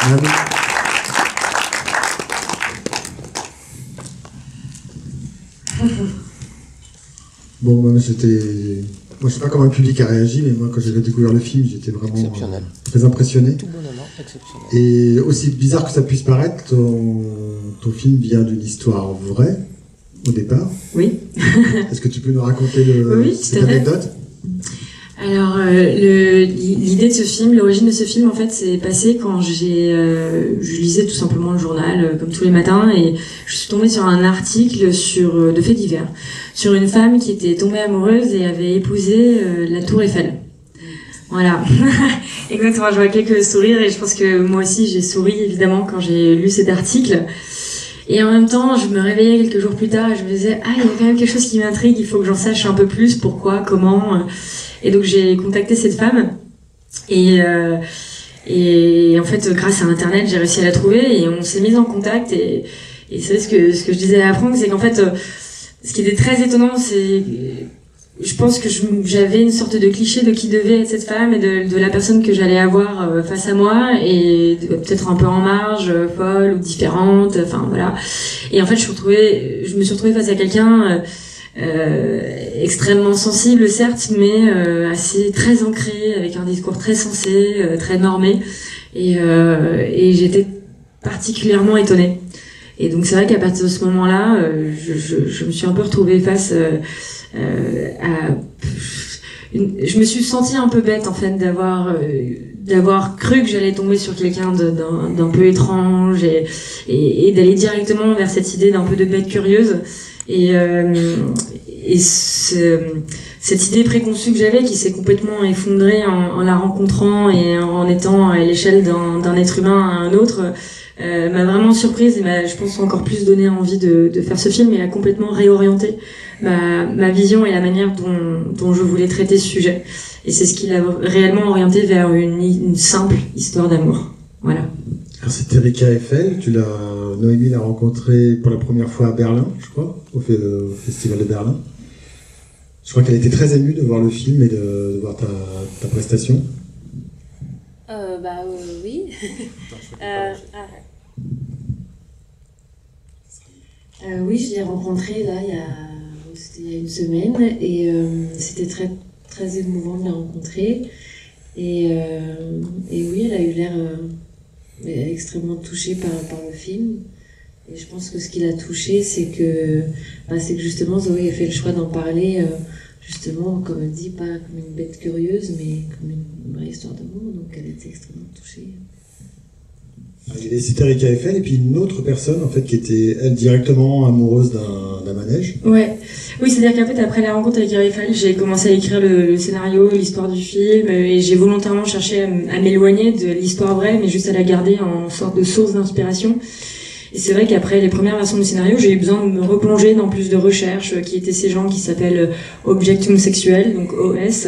Ah oui. Bon, moi, je sais pas comment le public a réagi, mais moi, quand j'ai découvert le film, j'étais vraiment très impressionné. Tout bonnement exceptionnel. Et aussi bizarre que ça puisse paraître, ton film vient d'une histoire vraie, au départ. Oui. Est-ce que tu peux nous raconter cette anecdote ? Alors, l'idée de ce film, l'origine de ce film, en fait, c'est passé quand je lisais tout simplement le journal, comme tous les matins, et je suis tombée sur un article de faits divers, sur une femme qui était tombée amoureuse et avait épousé la Tour Eiffel. Voilà. Exactement, je vois quelques sourires, et je pense que moi aussi, j'ai souri, évidemment, quand j'ai lu cet article. Et en même temps, je me réveillais quelques jours plus tard et je me disais, il y a quand même quelque chose qui m'intrigue, il faut que j'en sache un peu plus, pourquoi, comment. Et donc j'ai contacté cette femme et en fait, grâce à Internet, j'ai réussi à la trouver et on s'est mis en contact et c'est ce que je disais à Franck, c'est qu'en fait, ce qui était très étonnant, c'est je pense que j'avais une sorte de cliché de qui devait être cette femme et de la personne que j'allais avoir face à moi et peut-être un peu en marge, folle ou différente, enfin voilà. Et en fait, je me suis retrouvée face à quelqu'un extrêmement sensible, certes, mais assez très ancré, avec un discours très sensé, très normé, et j'étais particulièrement étonnée. Et donc c'est vrai qu'à partir de ce moment-là, je me suis un peu retrouvée face je me suis sentie un peu bête en fait d'avoir cru que j'allais tomber sur quelqu'un d'un peu étrange et d'aller directement vers cette idée d'un peu de bête curieuse cette idée préconçue que j'avais qui s'est complètement effondrée en la rencontrant et en étant à l'échelle d'un être humain à un autre m'a vraiment surprise et m'a, je pense, encore plus donné envie de faire ce film et a complètement réorienté ma vision et la manière dont je voulais traiter ce sujet. Et c'est ce qui l'a réellement orienté vers une simple histoire d'amour. Voilà. Alors c'est Erika Eiffel, Noémie l'a rencontrée pour la première fois à Berlin, je crois, au Festival de Berlin. Je crois qu'elle était très émue de voir le film et de voir ta prestation. Oui. Oui, je l'ai rencontrée là, c'était il y a une semaine et c'était très, très émouvant de la rencontrer. Et oui, elle a eu l'air extrêmement touchée par le film. Et je pense que ce qui l'a touchée, c'est que justement Zoé a fait le choix d'en parler, justement, comme elle dit, pas comme une bête curieuse, mais comme une vraie histoire d'amour. Donc elle était extrêmement touchée. C'était Erika Eiffel et puis une autre personne en fait qui était elle directement amoureuse d'un manège. Ouais, oui, c'est-à-dire qu'en fait après la rencontre avec Erika Eiffel, j'ai commencé à écrire le scénario, l'histoire du film et j'ai volontairement cherché à m'éloigner de l'histoire vraie, mais juste à la garder en sorte de source d'inspiration. Et c'est vrai qu'après les premières versions du scénario, j'ai eu besoin de me replonger dans plus de recherches, qui étaient ces gens qui s'appellent Objectum Sexuel, donc OS,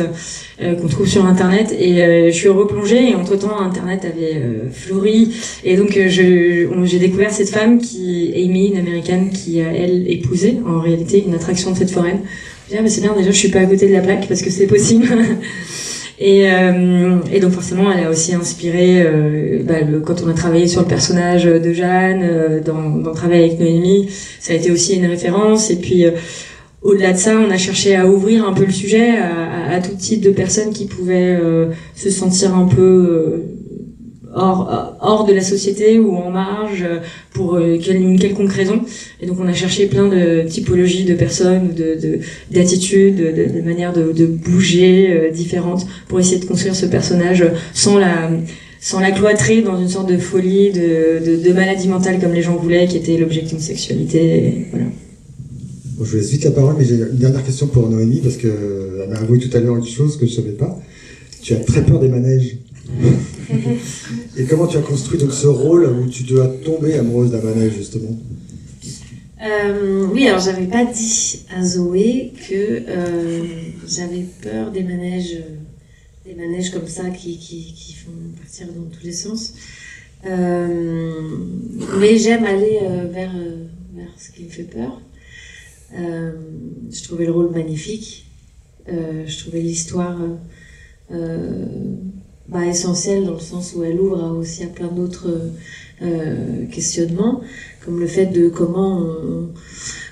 qu'on trouve sur Internet. Et je suis replongée et entre-temps, Internet avait fleuri. Et donc j'ai découvert cette femme Amy, une américaine, qui a, elle, épousé, en réalité, une attraction de fête foraine. Je me dis, c'est bien, déjà, je suis pas à côté de la plaque, parce que c'est possible. Et donc forcément, elle a aussi inspiré, quand on a travaillé sur le personnage de Jeanne, dans le travail avec Noémie, ça a été aussi une référence. Et puis, au-delà de ça, on a cherché à ouvrir un peu le sujet à tout type de personnes qui pouvaient se sentir un peu hors de la société ou en marge pour une quelconque raison. Et donc on a cherché plein de typologies de personnes, d'attitudes, de manières de bouger différentes pour essayer de construire ce personnage sans la cloîtrer dans une sorte de folie, de maladie mentale comme les gens voulaient, qui était l'objectif de sexualité. Et voilà. Bon, je vous laisse vite la parole, mais j'ai une dernière question pour Noémie, parce qu'elle m'a avoué tout à l'heure une chose que je ne savais pas. Tu as très peur des manèges. Et comment tu as construit donc ce rôle où tu dois tomber amoureuse d'un manège, justement? Oui, alors j'avais pas dit à Zoé que j'avais peur des manèges comme ça qui font partir dans tous les sens. Mais j'aime aller vers ce qui me fait peur. Je trouvais le rôle magnifique. Je trouvais l'histoire essentielle dans le sens où elle ouvre aussi à plein d'autres questionnements, comme le fait de comment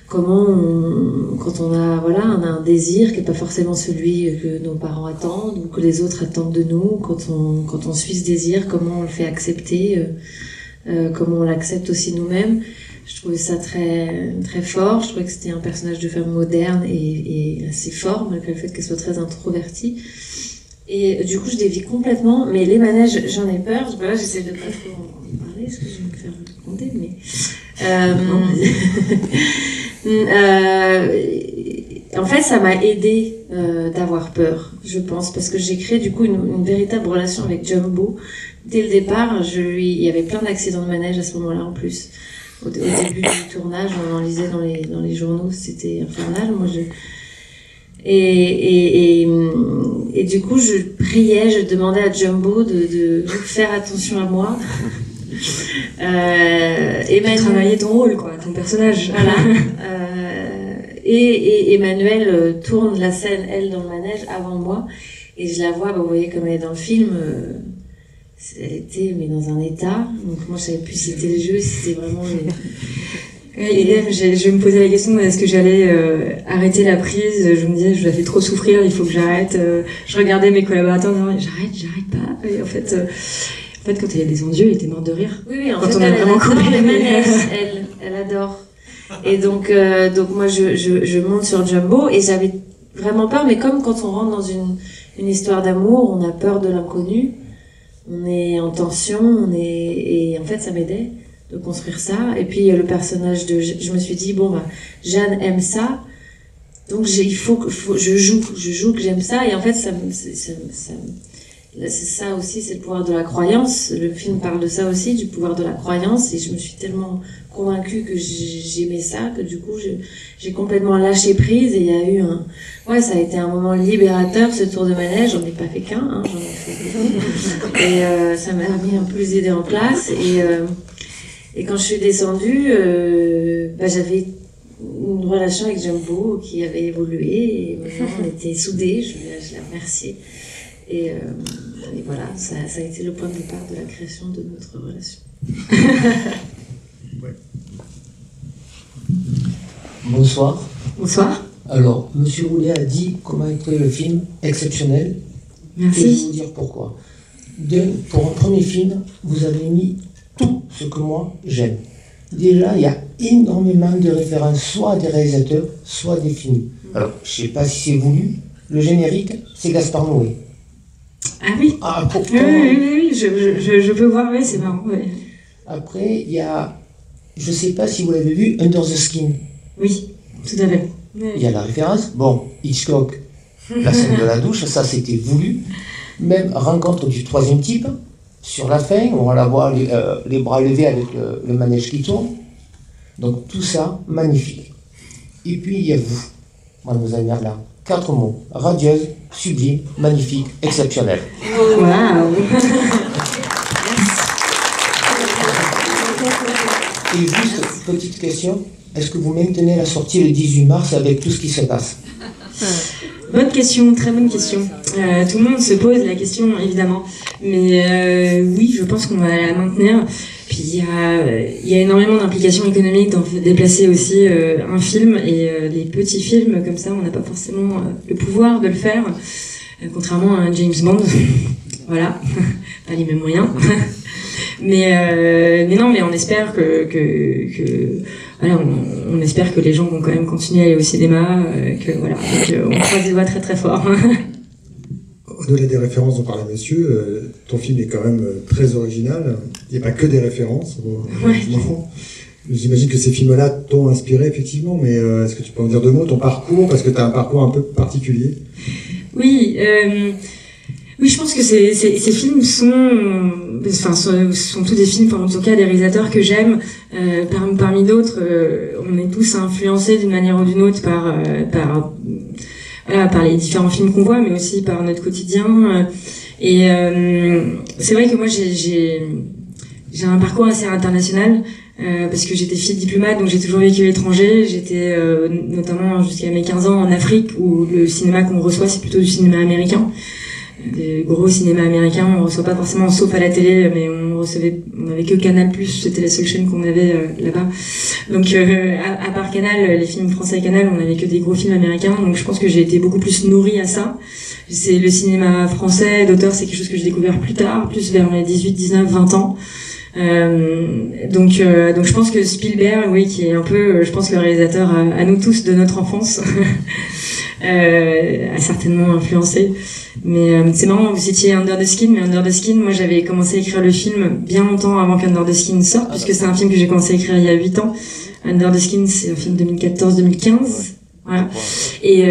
quand on a un désir qui n'est pas forcément celui que nos parents attendent ou que les autres attendent de nous, quand on suit ce désir, comment on le fait accepter, comment on l'accepte aussi nous-mêmes. Je trouvais ça très, très fort. Je trouvais que c'était un personnage de femme moderne et assez fort, malgré le fait qu'elle soit très introvertie. Et du coup, je dévie complètement. Mais les manèges, j'en ai peur. Voilà, j'essaie de pas trop en parler, parce que je vais me faire raconter. Mais en fait, ça m'a aidé d'avoir peur, je pense, parce que j'ai créé du coup une véritable relation avec Jumbo. Dès le départ, il y avait plein d'accidents de manège à ce moment-là en plus. Au début du tournage, on en lisait dans les journaux, c'était infernal. Et du coup, je priais, je demandais à Jumbo de faire attention à moi. Tu travaillais ton rôle, quoi, ton personnage. Voilà. Et Emmanuelle tourne la scène, elle, dans le manège, avant moi. Et je la vois, vous voyez comme elle est dans le film, elle était dans un état. Donc moi, je savais plus si c'était le jeu, si c'était vraiment... Idem, je me posais la question, est-ce que j'allais arrêter la prise? Je me disais, je la fais trop souffrir, il faut que j'arrête. Je regardais mes collaborateurs en disant, j'arrête pas. Et en fait, quand il y a des endieux, il était mort de rire. Oui, en fait, elle adore les manèges, elle adore. Et donc moi, je monte sur Jumbo et j'avais vraiment peur, mais comme quand on rentre dans une histoire d'amour, on a peur de l'inconnu, on est en tension, et en fait, ça m'aidait de construire ça. Et puis le personnage je me suis dit, Jeanne aime ça, donc il faut que je joue que j'aime ça. Et en fait, c'est ça aussi, c'est le pouvoir de la croyance. Le film parle de ça aussi, du pouvoir de la croyance, et je me suis tellement convaincue que j'aimais ça, que du coup j'ai complètement lâché prise. Et il y a eu ça a été un moment libérateur, ce tour de manège. J'en ai pas fait qu'un, j'en ai fait deux. Et ça m'a mis un peu les idées en place. Et quand je suis descendue, j'avais une relation avec Jumbo qui avait évolué, et maintenant on était soudés. Je la remerciais. Et voilà, ça a été le point de départ de la création de notre relation. Ouais. Bonsoir. Bonsoir. Alors, Monsieur Roulet a dit comment était le film exceptionnel. Merci. Et je vais vous dire pourquoi. Pour un premier film, vous avez mis tout ce que moi j'aime. Déjà, il y a énormément de références, soit à des réalisateurs, soit à des films. Alors, je ne sais pas si c'est voulu. Le générique, c'est Gaspard Noé. Ah oui. Ah, pourtant. Oui, je peux voir, oui, c'est marrant. Ouais. Après, il y a, je ne sais pas si vous l'avez vu, Under the Skin. Oui, tout à fait. Il y a la référence. Bon, Hitchcock, la scène de la douche, ça c'était voulu. Même rencontre du troisième type, sur la fin, on va la voir les bras levés avec le manège qui tourne. Donc tout ça, magnifique. Et puis il y a vous, mademoiselle Merlin. 4 mots: radieuse, sublime, magnifique, exceptionnelle. Waouh. Et juste, petite question, est-ce que vous maintenez la sortie le 18 mars avec tout ce qui se passe? Bonne question, très bonne question. Tout le monde se pose la question, évidemment. Mais oui, je pense qu'on va la maintenir. Puis il y a énormément d'implications économiques dans déplacer aussi un film. Et les petits films comme ça, on n'a pas forcément le pouvoir de le faire. Contrairement à un James Bond. Voilà, pas les mêmes moyens. Mais non, mais on espère on espère que les gens vont quand même continuer à aller au cinéma, on croise les doigts très très fort. Au-delà des références dont parlait monsieur, ton film est quand même très original. Il n'y a pas que des références. Ouais. J'imagine que ces films-là t'ont inspiré effectivement, mais est-ce que tu peux en dire 2 mots, ton parcours, parce que tu as un parcours un peu particulier? Oui, je pense que ces films sont tous des films, en tout cas des réalisateurs que j'aime. Parmi d'autres, on est tous influencés d'une manière ou d'une autre par les différents films qu'on voit, mais aussi par notre quotidien. Et c'est vrai que moi j'ai un parcours assez international. Parce que j'étais fille diplomate, donc j'ai toujours vécu à l'étranger. J'étais notamment jusqu'à mes 15 ans en Afrique, où le cinéma qu'on reçoit c'est plutôt du cinéma américain. des gros cinémas américains, on reçoit pas forcément, sauf à la télé, mais on avait que Canal+, c'était la seule chaîne qu'on avait là-bas. Donc à part Canal, les films français à Canal, on avait que des gros films américains, donc je pense que j'ai été beaucoup plus nourrie à ça. C'est le cinéma français d'auteur, c'est quelque chose que j'ai découvert plus tard, plus vers mes 18, 19, 20 ans. Donc je pense que Spielberg, oui, qui est un peu, je pense, le réalisateur à nous tous de notre enfance, a certainement influencé. Mais c'est marrant, vous citiez Under the Skin, mais Under the Skin, moi j'avais commencé à écrire le film bien longtemps avant qu'Under the Skin sorte, puisque c'est un film que j'ai commencé à écrire il y a 8 ans. Under the Skin, c'est un film 2014-2015. Voilà. Et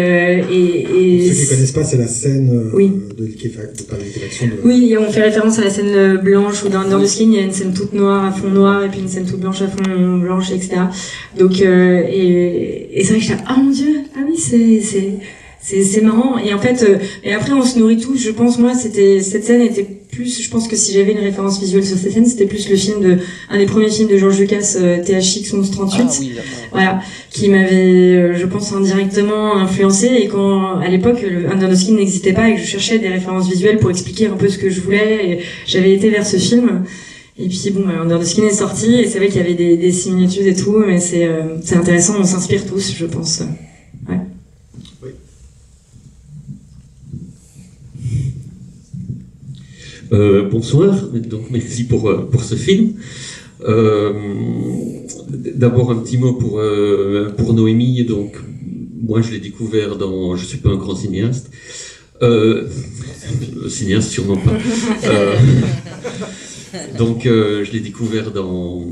ceux qui connaissent pas, c'est la scène oui. de liquéfaction. Oui, on fait référence à la scène blanche où dans Under the Skin, il y a une scène toute noire à fond noir et puis une scène toute blanche à fond blanche, etc. Donc et c'est vrai que j'étais ah mon Dieu, ah oui c'est marrant. Et en fait et après on se nourrit tous. Je pense moi cette scène était plus, je pense que si j'avais une référence visuelle sur cette scène, c'était plus le film un des premiers films de George Lucas, THX 1138. Ah, oui, voilà, qui m'avait, je pense, indirectement influencé. Et quand, à l'époque, le Under the Skin n'existait pas et que je cherchais des références visuelles pour expliquer un peu ce que je voulais, et j'avais été vers ce film. Et puis bon, Under the Skin est sorti et c'est vrai qu'il y avait des similitudes et tout, mais c'est intéressant, on s'inspire tous, je pense. Ouais. Oui. Bonsoir, donc merci pour ce film. D'abord un petit mot pour Noémie. Donc moi je l'ai découvert dans, je suis pas un grand cinéaste, cinéaste sûrement pas. Donc je l'ai découvert dans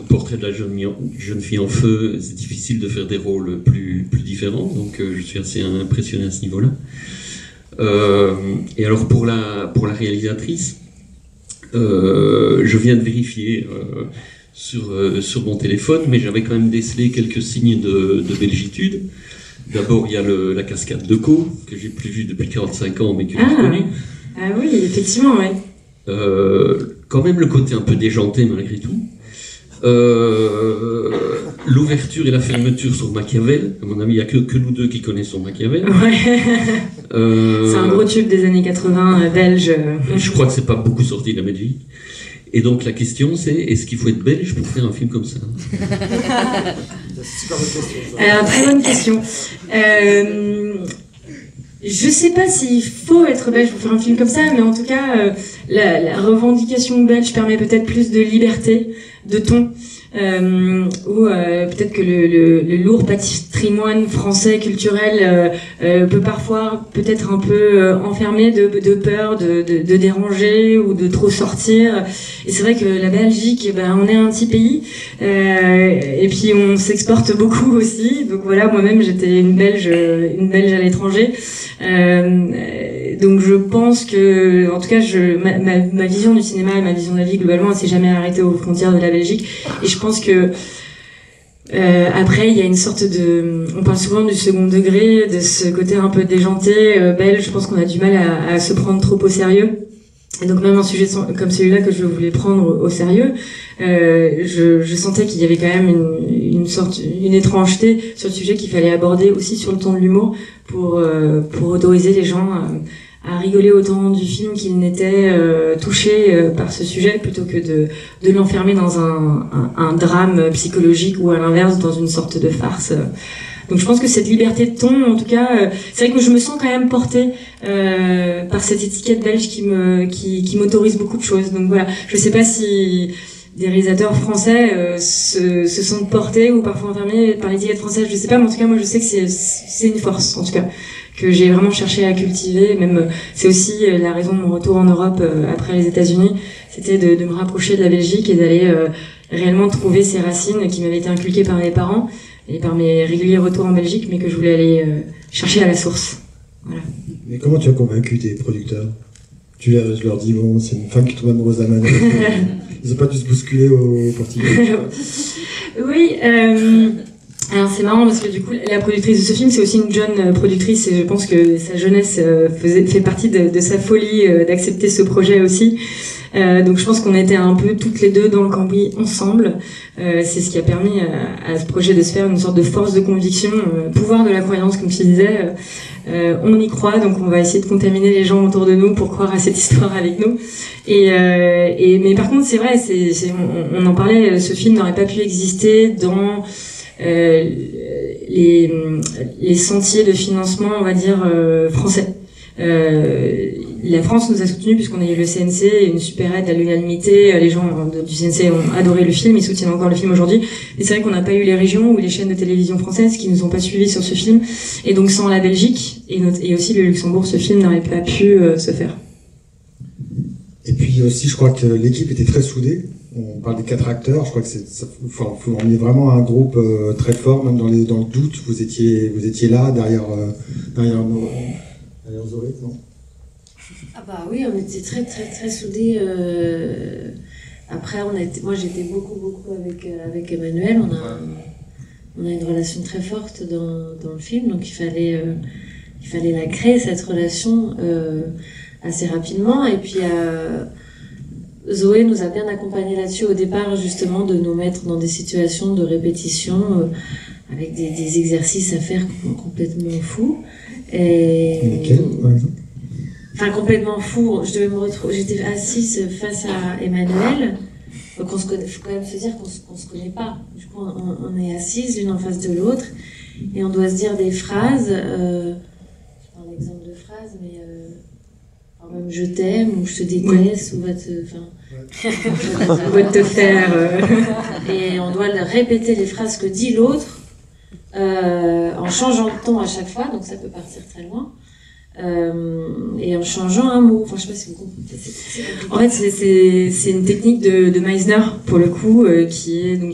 Portrait de la jeune fille en feu. C'est difficile de faire des rôles plus différents, donc je suis assez impressionné à ce niveau-là. Et alors pour la réalisatrice, je viens de vérifier sur mon téléphone, mais j'avais quand même décelé quelques signes de belgitude. D'abord, il y a la cascade de Caux, que j'ai plus vue depuis 45 ans, mais que j'ai connue. Ah oui, effectivement, ouais. Quand même le côté un peu déjanté malgré tout. L'ouverture et la fermeture sur Machiavel. À mon avis, il n'y a que nous deux qui connaissons Machiavel. Ouais. C'est un gros tube des années 80 belge. Je crois que c'est pas beaucoup sorti de la Belgique. Et donc la question c'est, est-ce qu'il faut être belge pour faire un film comme ça? C'est super bonne question. Alors, très bonne question. Je sais pas s'il faut être belge pour faire un film comme ça, mais en tout cas, la revendication belge permet peut-être plus de liberté de ton, ou peut-être que le lourd patrimoine français culturel peut parfois peut-être un peu enfermer de peur de déranger ou de trop sortir. Et c'est vrai que la Belgique, on est un petit pays, et puis on s'exporte beaucoup aussi. Donc voilà, moi-même j'étais une Belge à l'étranger. Donc je pense que, en tout cas, ma vision du cinéma et ma vision de la vie globalement, elle s'est jamais arrêtée aux frontières de la Belgique. Et je pense que après, il y a une sorte on parle souvent du second degré, de ce côté un peu déjanté belge. Je pense qu'on a du mal à se prendre trop au sérieux. Et donc même un sujet comme celui-là que je voulais prendre au sérieux, je sentais qu'il y avait quand même une étrangeté sur le sujet qu'il fallait aborder aussi sur le ton de l'humour pour autoriser les gens à rigoler autant du film qu'ils n'étaient touchés par ce sujet, plutôt que de l'enfermer dans un drame psychologique ou à l'inverse dans une sorte de farce. Donc je pense que cette liberté de ton, en tout cas, c'est vrai que je me sens quand même portée par cette étiquette belge qui m'autorise beaucoup de choses. Donc voilà, je sais pas si des réalisateurs français se sentent portés ou parfois enfermés par l'étiquette française, je sais pas, mais en tout cas moi je sais que c'est une force, en tout cas, que j'ai vraiment cherché à cultiver. Même c'est aussi la raison de mon retour en Europe après les États-Unis, c'était de me rapprocher de la Belgique et d'aller réellement trouver ces racines qui m'avaient été inculquées par mes parents et par mes réguliers retours en Belgique, mais que je voulais aller chercher à la source. Voilà. Mais comment tu as convaincu tes producteurs? Je leur dis, bon, c'est une femme qui tombe amoureuse d'un manège. Ils n'ont pas dû se bousculer au Portugal? Oui, Alors c'est marrant parce que du coup la productrice de ce film c'est aussi une jeune productrice et je pense que sa jeunesse fait partie de sa folie d'accepter ce projet aussi. Donc je pense qu'on était un peu toutes les deux dans le cambouis ensemble. C'est ce qui a permis à ce projet de se faire une sorte de force de conviction, pouvoir de la croyance comme tu disais. On y croit, donc on va essayer de contaminer les gens autour de nous pour croire à cette histoire avec nous. Mais par contre c'est vrai, on en parlait, ce film n'aurait pas pu exister dans les sentiers de financement, on va dire, français. La France nous a soutenus puisqu'on a eu le CNC et une super aide à l'unanimité. Les gens du CNC ont adoré le film, ils soutiennent encore le film aujourd'hui. Et c'est vrai qu'on n'a pas eu les régions ou les chaînes de télévision françaises qui nous ont pas suivis sur ce film. Et donc sans la Belgique et aussi le Luxembourg, ce film n'aurait pas pu se faire. Et puis aussi, je crois que l'équipe était très soudée. On parle des 4 acteurs, je crois que on est vraiment un groupe très fort, même dans le doute. Vous étiez là, derrière Zoé, non? Ah bah oui, on était très très très soudés. Après, moi j'étais beaucoup avec Emmanuel. On a une relation très forte dans le film, donc il fallait la créer, cette relation, assez rapidement. Et puis Zoé nous a bien accompagnés là-dessus au départ, justement, de nous mettre dans des situations de répétition avec des exercices à faire complètement fous. Lesquels, par exemple? Enfin, complètement fou. J'étais assise face à Emmanuel. Donc, faut quand même se dire qu'on se connaît pas. Du coup, on est assises l'une en face de l'autre et on doit se dire des phrases. Je prends un exemple de phrase, mais même je t'aime ou je te déteste ou va te faire. Et on doit répéter les phrases que dit l'autre en changeant de ton à chaque fois. Donc, ça peut partir très loin. Et en changeant un mot. Enfin, je sais pas si vous comprenez. En fait, c'est une technique de Meisner pour le coup, qui est donc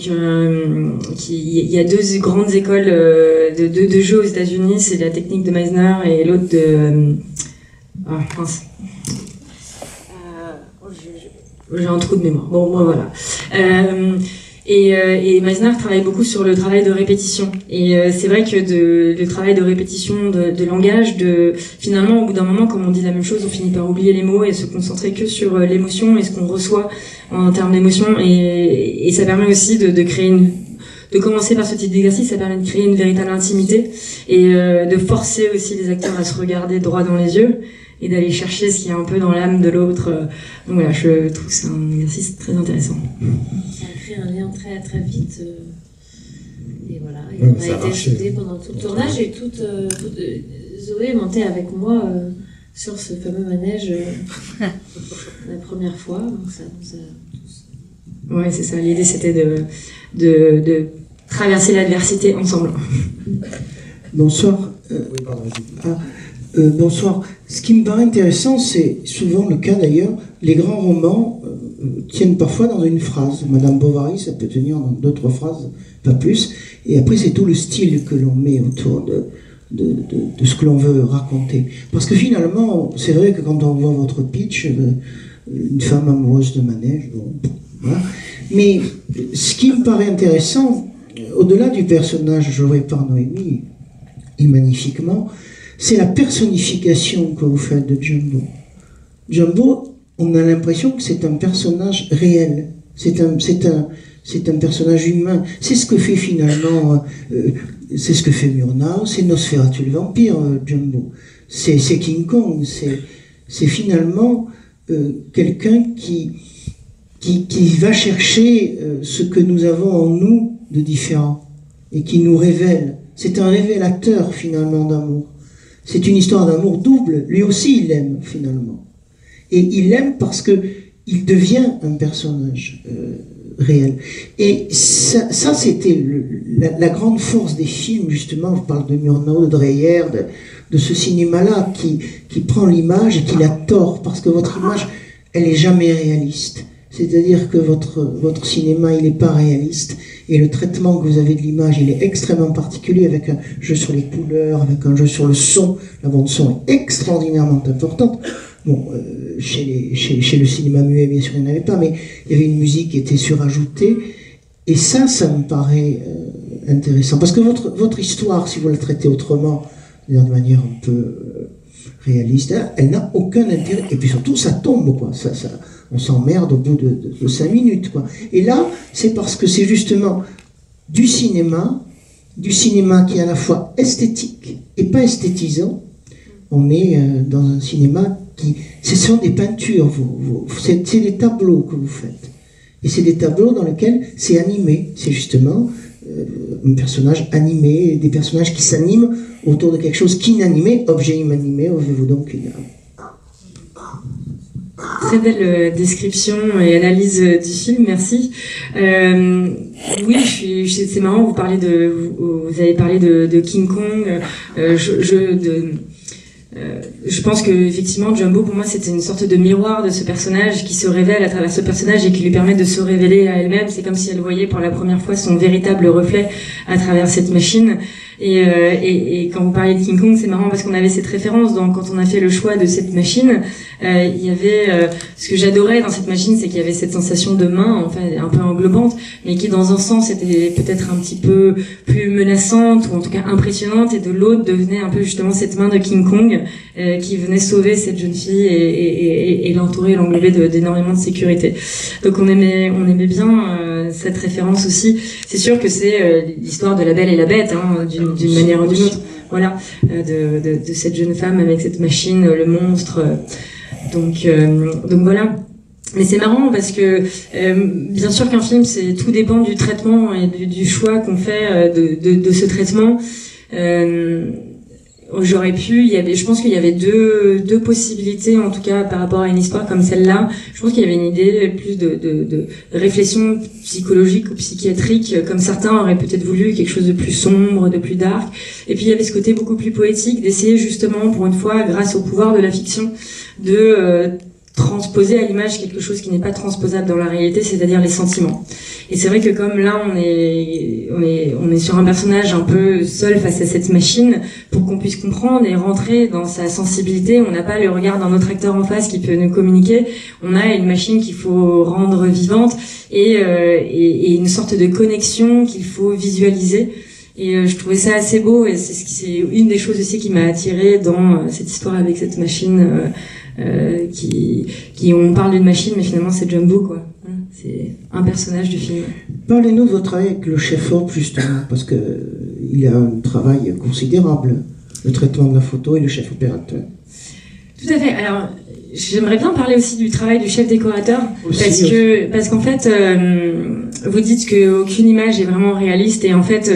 il y a 2 grandes écoles de jeux aux États-Unis. C'est la technique de Meisner et l'autre de mince. J'ai un trou de mémoire. Bon, moi voilà. Et Meisner travaille beaucoup sur le travail de répétition. Et c'est vrai que le travail de répétition de langage, finalement, au bout d'un moment, comme on dit la même chose, on finit par oublier les mots et se concentrer que sur l'émotion et ce qu'on reçoit en termes d'émotion. Et ça permet aussi de créer de commencer par ce type d'exercice, ça permet de créer une véritable intimité et de forcer aussi les acteurs à se regarder droit dans les yeux et d'aller chercher ce qu'il y a un peu dans l'âme de l'autre. Donc voilà, je trouve que c'est un exercice très intéressant. Ça crée un lien très très vite. Et voilà, et on a été soudés pendant tout le tournage et Zoé montait avec moi sur ce fameux manège la première fois. Donc ça nous a tous... Ouais, c'est ça. L'idée c'était de traverser l'adversité ensemble. Bonsoir. Oui, pardon, bonsoir. Ce qui me paraît intéressant, c'est souvent le cas d'ailleurs, les grands romans tiennent parfois dans une phrase. Madame Bovary, ça peut tenir dans 2-3 phrases, pas plus. Et après, c'est tout le style que l'on met autour de ce que l'on veut raconter. Parce que finalement, c'est vrai que quand on voit votre pitch, une femme amoureuse de manège, bon, voilà. Mais ce qui me paraît intéressant, au-delà du personnage joué par Noémie, et magnifiquement, c'est la personnification que vous faites de Jumbo. Jumbo, on a l'impression que c'est un personnage réel, c'est un personnage humain. C'est ce que fait finalement, c'est ce que fait Murnau, c'est Nosferatu le vampire, Jumbo. C'est King Kong, c'est finalement quelqu'un qui va chercher ce que nous avons en nous de différent et qui nous révèle. C'est un révélateur finalement d'amour. C'est une histoire d'amour double. Lui aussi, il aime finalement. Et il aime parce que il devient un personnage réel. Et ça c'était la grande force des films, justement. Je parle de Murnau, de Dreyer, de ce cinéma-là qui prend l'image et qui la tord, parce que votre image, elle est jamais réaliste. C'est-à-dire que votre cinéma, il n'est pas réaliste, et le traitement que vous avez de l'image, il est extrêmement particulier, avec un jeu sur les couleurs, avec un jeu sur le son. La bande-son est extraordinairement importante. Bon, chez le cinéma muet, bien sûr, il n'y en avait pas, mais il y avait une musique qui était surajoutée, et ça me paraît intéressant. Parce que votre histoire, si vous la traitez autrement, de manière un peu réaliste, elle n'a aucun intérêt. Et puis surtout, ça tombe, quoi. On s'emmerde au bout de 5 minutes, quoi. Et là, c'est parce que c'est justement du cinéma qui est à la fois esthétique et pas esthétisant. On est dans un cinéma ce sont des peintures, c'est des tableaux que vous faites. Et c'est des tableaux dans lesquels c'est animé. C'est justement un personnage animé, des personnages qui s'animent autour de quelque chose qu'inanimé, objet inanimé, avez-vous donc une âme. Très belle description et analyse du film, merci. Oui, c'est marrant, vous avez parlé de King Kong, je pense que effectivement Jumbo pour moi c'était une sorte de miroir de ce personnage qui se révèle à travers ce personnage et qui lui permet de se révéler à elle-même. C'est comme si elle voyait pour la première fois son véritable reflet à travers cette machine. Et quand vous parlez de King Kong, c'est marrant parce qu'on avait cette référence. Donc quand on a fait le choix de cette machine, il y avait ce que j'adorais dans cette machine, c'est qu'il y avait cette sensation de main, enfin un peu englobante, mais qui dans un sens était peut-être un petit peu plus menaçante ou en tout cas impressionnante, et de l'autre devenait un peu justement cette main de King Kong qui venait sauver cette jeune fille et l'entourer, l'englober d'énormément de sécurité. Donc on aimait bien cette référence aussi. C'est sûr que c'est l'histoire de la Belle et la Bête, hein, d'une manière ou d'une autre. Voilà, de cette jeune femme avec cette machine, le monstre. Donc voilà. Mais c'est marrant parce que bien sûr qu'un film, tout dépend du traitement et du choix qu'on fait de ce traitement. Je pense qu'il y avait deux possibilités, en tout cas par rapport à une histoire comme celle-là. Je pense qu'il y avait une idée plus de réflexion psychologique ou psychiatrique, comme certains auraient peut-être voulu, quelque chose de plus sombre, de plus dark. Et puis il y avait ce côté beaucoup plus poétique, d'essayer justement, pour une fois, grâce au pouvoir de la fiction, de transposer à l'image quelque chose qui n'est pas transposable dans la réalité, c'est-à-dire les sentiments. Et c'est vrai que comme là on est sur un personnage un peu seul face à cette machine, pour qu'on puisse comprendre et rentrer dans sa sensibilité, on n'a pas le regard d'un autre acteur en face qui peut nous communiquer, on a une machine qu'il faut rendre vivante et une sorte de connexion qu'il faut visualiser. Et je trouvais ça assez beau, et c'est une des choses aussi qui m'a attirée dans cette histoire avec cette machine on parle d'une machine, mais finalement c'est Jumbo, quoi. C'est un personnage du film. Parlez-nous de votre travail avec le chef-op, justement, parce que il a un travail considérable, le traitement de la photo et le chef opérateur. Tout à fait. Alors, j'aimerais bien parler aussi du travail du chef décorateur, parce qu'en fait, vous dites qu'aucune image est vraiment réaliste, et en fait,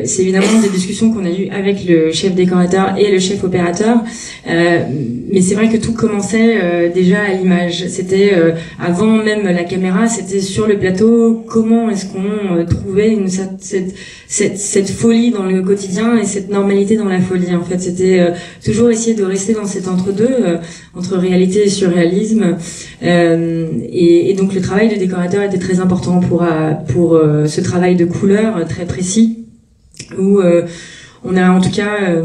c'est évidemment des discussions qu'on a eues avec le chef décorateur et le chef opérateur, mais c'est vrai que tout commençait déjà à l'image. C'était avant même la caméra, c'était sur le plateau. Comment est-ce qu'on trouvait cette folie dans le quotidien et cette normalité dans la folie? En fait, c'était toujours essayer de rester dans cet entre-deux, entre réalité et surréalisme, et donc le travail du décorateur était très important pour ce travail de couleur très précis, où on a en tout cas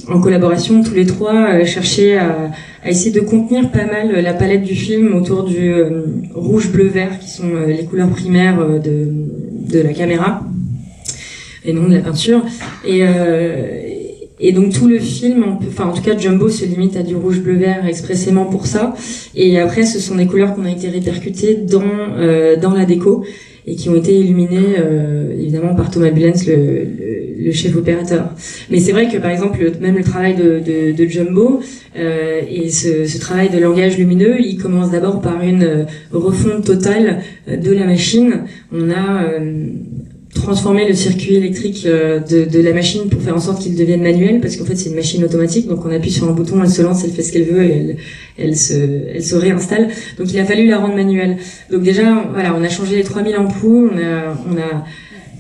en collaboration tous les trois cherché à essayer de contenir pas mal la palette du film autour du rouge, bleu, vert, qui sont les couleurs primaires de la caméra et non de la peinture. Et donc tout le film, en tout cas Jumbo se limite à du rouge, bleu, vert expressément pour ça. Et après, ce sont des couleurs qu'on a été répercutées dans la déco et qui ont été illuminées évidemment par Thomas Bullens, le chef opérateur. Mais c'est vrai que par exemple même le travail de Jumbo et ce travail de langage lumineux, il commence d'abord par une refonte totale de la machine. On a transformer le circuit électrique de la machine pour faire en sorte qu'il devienne manuel, parce qu'en fait c'est une machine automatique, donc on appuie sur un bouton, elle se lance, elle fait ce qu'elle veut et elle se réinstalle. Donc il a fallu la rendre manuelle. Donc déjà voilà, on a changé les 3000 ampoules, on a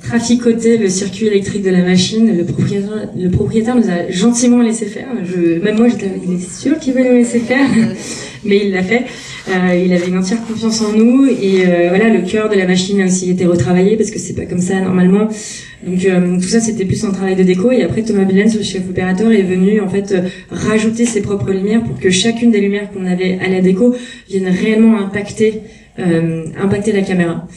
traficoté le circuit électrique de la machine. Le propriétaire nous a gentiment laissé faire. Même moi j'étais il est sûr qu'il veut nous laisser faire, mais il l'a fait. Il avait une entière confiance en nous, et voilà, le cœur de la machine a aussi été retravaillé parce que c'est pas comme ça normalement. Donc tout ça c'était plus un travail de déco, et après Thomas Bullens, le chef opérateur, est venu en fait rajouter ses propres lumières pour que chacune des lumières qu'on avait à la déco vienne réellement impacter la caméra.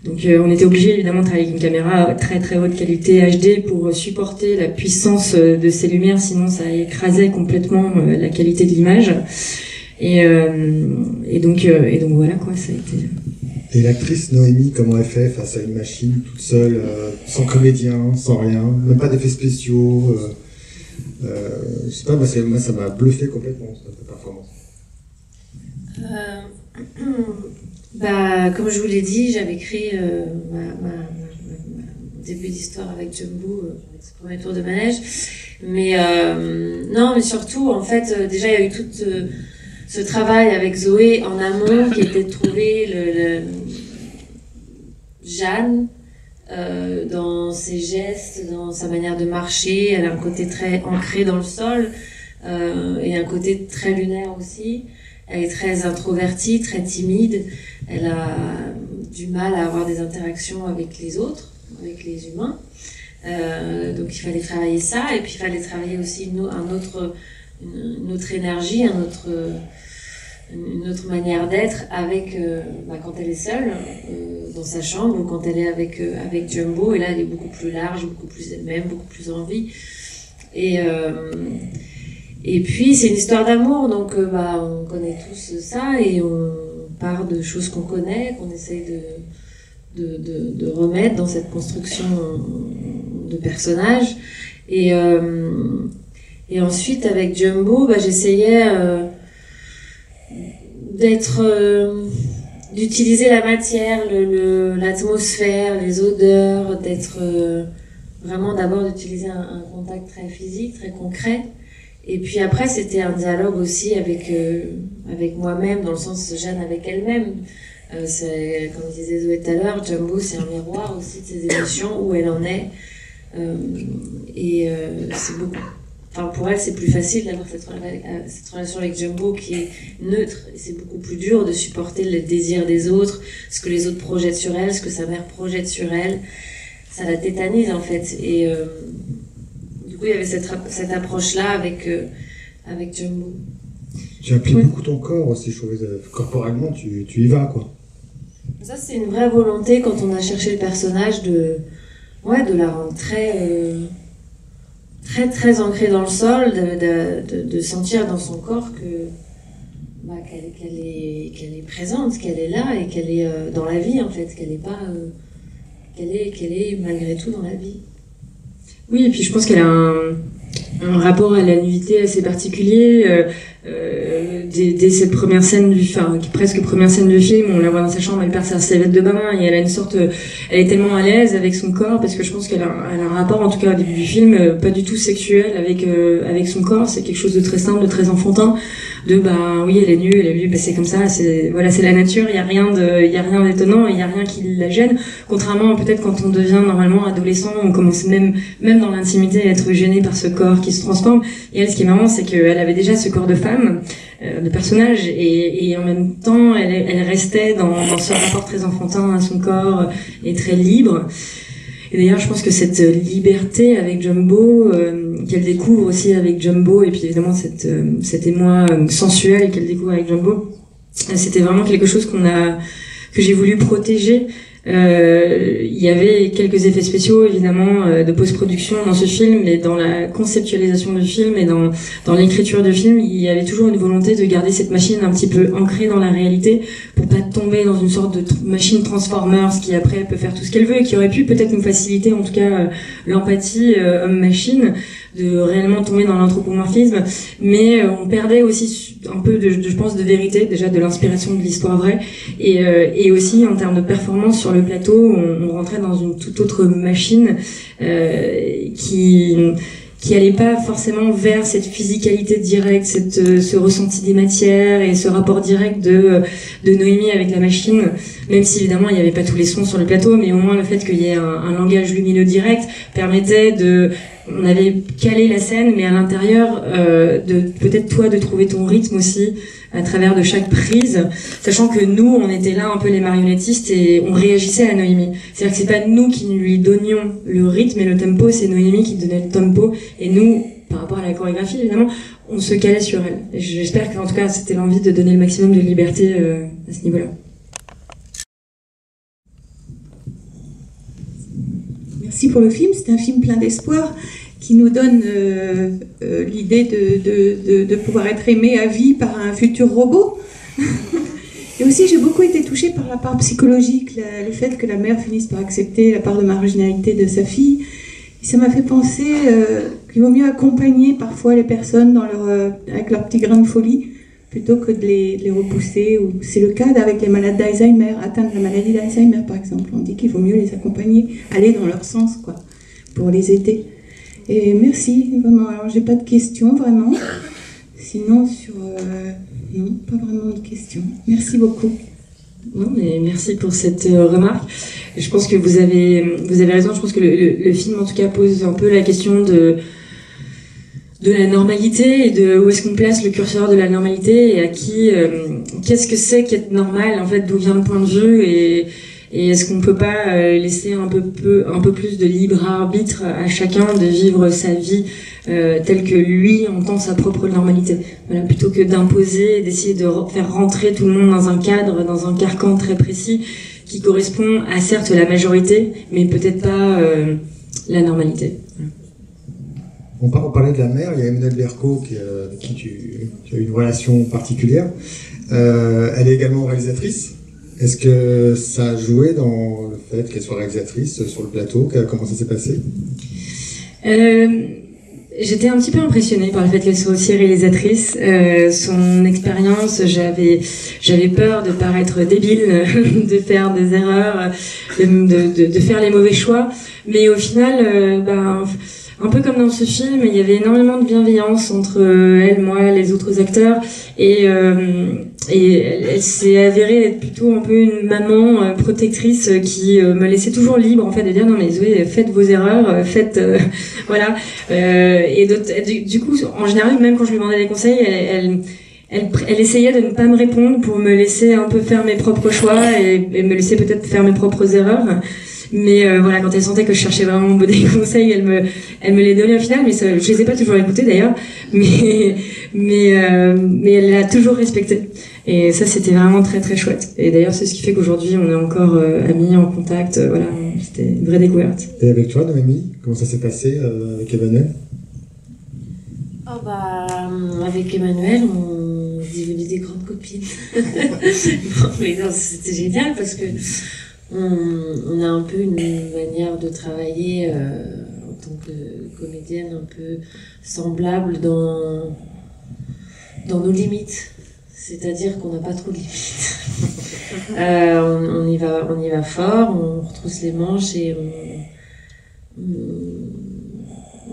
Donc on était obligé évidemment de travailler avec une caméra très très haute qualité HD pour supporter la puissance de ces lumières, sinon ça écrasait complètement la qualité de l'image. Et donc voilà quoi, ça a été... Et l'actrice Noémie, comment elle fait face à une machine toute seule, sans comédien, sans rien, même pas d'effets spéciaux je sais pas, moi ça m'a bluffé complètement cette performance. Comme je vous l'ai dit, j'avais créé ma début d'histoire avec Jumbo, avec ce premier tour de manège. Mais non, mais surtout, en fait, déjà il y a eu tout ce travail avec Zoé en amont qui était de trouver Jeanne dans ses gestes, dans sa manière de marcher. Elle a un côté très ancré dans le sol et un côté très lunaire aussi. Elle est très introvertie, très timide. Elle a du mal à avoir des interactions avec les autres, avec les humains. Donc il fallait travailler ça, et puis il fallait travailler aussi une autre énergie, une autre manière d'être avec quand elle est seule dans sa chambre, ou quand elle est avec Jumbo. Et là elle est beaucoup plus large, beaucoup plus elle-même, beaucoup plus en vie. Et puis c'est une histoire d'amour, donc on connaît tous ça, et on part de choses qu'on connaît, qu'on essaye de remettre dans cette construction de personnages. Et ensuite avec Jumbo, j'essayais d'utiliser la matière, l'atmosphère, les odeurs, vraiment d'abord d'utiliser un contact très physique, très concret. Et puis après, c'était un dialogue aussi avec moi-même, dans le sens Jeanne avec elle-même. Comme disait Zoé tout à l'heure, Jumbo, c'est un miroir aussi de ses émotions, où elle en est. C'est beaucoup. Enfin, pour elle, c'est plus facile d'avoir cette relation avec Jumbo qui est neutre. C'est beaucoup plus dur de supporter le désir des autres, ce que les autres projettent sur elle, ce que sa mère projette sur elle. Ça la tétanise, en fait. Et du coup, il y avait cette approche-là avec Jumbo. Tu impliques beaucoup ton corps aussi, je trouvais. Corporellement, tu y vas, quoi. Ça, c'est une vraie volonté quand on a cherché le personnage de la rendre très très ancrée dans le sol, de sentir dans son corps qu'elle est présente, qu'elle est là, et qu'elle est dans la vie, en fait, qu'elle est malgré tout dans la vie. Oui, et puis je pense qu'elle a un rapport à la nudité assez particulier. Dès cette première scène presque première scène du film, on la voit dans sa chambre, elle perd sa serviette de bain, et elle a elle est tellement à l'aise avec son corps, parce que je pense qu'elle a un rapport, en tout cas au début du film, pas du tout sexuel avec son corps. C'est quelque chose de très simple, de très enfantin, oui, elle est nue, c'est comme ça, c'est la nature, il y a rien d'étonnant, il y a rien qui la gêne, contrairement peut-être quand on devient normalement adolescent, on commence même dans l'intimité à être gêné par ce corps qui se transforme. Et elle, ce qui est marrant, c'est qu'elle avait déjà ce corps de femme, de personnage, et en même temps elle restait dans ce rapport très enfantin à son corps, et très libre. Et d'ailleurs, je pense que cette liberté avec Jumbo, qu'elle découvre aussi avec Jumbo, et puis évidemment cet émoi sensuel qu'elle découvre avec Jumbo, c'était vraiment quelque chose que j'ai voulu protéger. Il y avait quelques effets spéciaux, évidemment, de post-production dans ce film, mais dans la conceptualisation du film et dans l'écriture du film, il y avait toujours une volonté de garder cette machine un petit peu ancrée dans la réalité, pour pas tomber dans une sorte de machine Transformers qui après peut faire tout ce qu'elle veut, et qui aurait pu peut-être nous faciliter, en tout cas, l'empathie homme-machine, de réellement tomber dans l'anthropomorphisme. Mais on perdait aussi un peu je pense, de vérité, déjà de l'inspiration de l'histoire vraie, et aussi en termes de performance sur le plateau, on rentrait dans une toute autre machine qui allait pas forcément vers cette physicalité directe, ce ressenti des matières et ce rapport direct de Noémie avec la machine, même si évidemment il n'y avait pas tous les sons sur le plateau, mais au moins le fait qu'il y ait un langage lumineux direct permettait on avait calé la scène, mais à l'intérieur, peut-être toi de trouver ton rythme aussi à travers de chaque prise, sachant que nous, on était là un peu les marionnettistes, et on réagissait à Noémie. C'est-à-dire que c'est pas nous qui lui donnions le rythme et le tempo, c'est Noémie qui donnait le tempo, et nous, par rapport à la chorégraphie, évidemment, on se calait sur elle. Et j'espère qu'en tout cas, c'était l'envie de donner le maximum de liberté à ce niveau-là. merci pour le film. C'est un film plein d'espoir qui nous donne l'idée de pouvoir être aimé à vie par un futur robot. Et aussi, j'ai beaucoup été touchée par la part psychologique, le fait que la mère finisse par accepter la part de marginalité de sa fille. Et ça m'a fait penser qu'il vaut mieux accompagner parfois les personnes avec leur petit grain de folie, plutôt que de les repousser. C'est le cas avec les malades d'Alzheimer, atteints de la maladie d'Alzheimer par exemple. On dit qu'il vaut mieux les accompagner, aller dans leur sens, quoi, pour les aider. Et merci, vraiment. Alors, j'ai pas de questions, vraiment. Sinon, non, pas vraiment de questions. Merci beaucoup. Non, mais merci pour cette remarque. Je pense que vous avez raison. Je pense que le film, en tout cas, pose un peu la question de la normalité et de où est-ce qu'on place le curseur de la normalité et à qui, qu'est-ce que c'est qu'être normal, en fait, d'où vient le point de vue et est-ce qu'on peut pas laisser un peu plus de libre arbitre à chacun de vivre sa vie telle que lui entend sa propre normalité. Voilà, plutôt que d'imposer, d'essayer de faire rentrer tout le monde dans un cadre, dans un carcan très précis qui correspond à certes la majorité, mais peut-être pas la normalité. On parlait de la mère, il y a Emmanuelle Berco avec qui tu as une relation particulière. Elle est également réalisatrice. Est-ce que ça a joué dans le fait qu'elle soit réalisatrice sur le plateau? Comment ça s'est passé? J'étais un petit peu impressionnée par le fait qu'elle soit aussi réalisatrice. Son expérience, j'avais peur de paraître débile, de faire des erreurs, de faire les mauvais choix. Mais au final, un peu comme dans ce film, il y avait énormément de bienveillance entre elle, moi, les autres acteurs, et elle s'est avérée être plutôt un peu une maman protectrice qui me laissait toujours libre en fait de dire non mais Zoé, faites vos erreurs, voilà. Et du coup, en général, même quand je lui demandais des conseils, elle essayait de ne pas me répondre pour me laisser un peu faire mes propres choix et me laisser peut-être faire mes propres erreurs. Mais voilà, quand elle sentait que je cherchais vraiment des conseils, elle me les donnait au final, mais ça, je les ai pas toujours écoutés d'ailleurs, mais elle l'a toujours respecté. Et ça, c'était vraiment très très chouette. Et d'ailleurs, c'est ce qui fait qu'aujourd'hui, on est encore amis, en contact. Voilà, c'était une vraie découverte. Et avec toi, Noémie, comment ça s'est passé avec Emmanuel? Avec Emmanuel, on est devenus des grandes copines. Non, mais non, c'était génial parce que on a un peu une manière de travailler en tant que comédienne un peu semblable dans nos limites. C'est-à-dire qu'on n'a pas trop de limites. On y va fort, on retrousse les manches et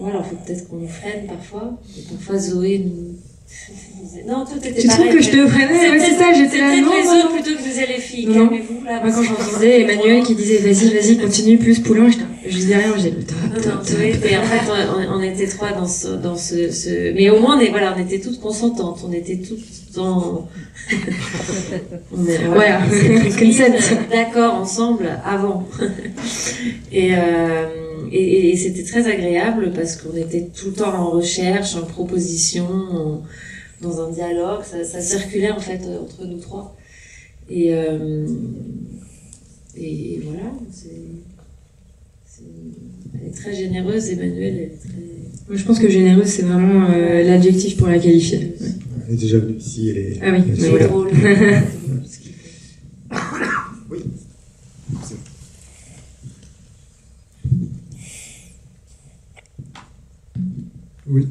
voilà, il faut peut-être qu'on nous freine parfois. Et parfois Zoé nous... Non, toi t'étais pareil. Tu trouves que je te freinais? Ouais, c'est ça, j'étais là. C'était les autres plutôt que vous les filles. Calmez-vous là. Moi, quand j'entendais Emmanuel qui disait vas-y, continue, plus Poulain, je disais rien, je disais non, Zoé, en fait, on était trois dans ce... Mais au moins, on était toutes consentantes. On était toutes dans... voilà, d'accord ensemble avant. Et c'était très agréable parce qu'on était tout le temps en recherche, en proposition, dans un dialogue. Ça circulait en fait entre nous trois. Et voilà, elle est très généreuse, Emmanuelle. Elle est très... Moi, je pense que généreuse, c'est vraiment l'adjectif pour la qualifier. Ouais. Elle est déjà venue ici, elle est... Ah oui, c'est voilà. drôle. Oui. Oui,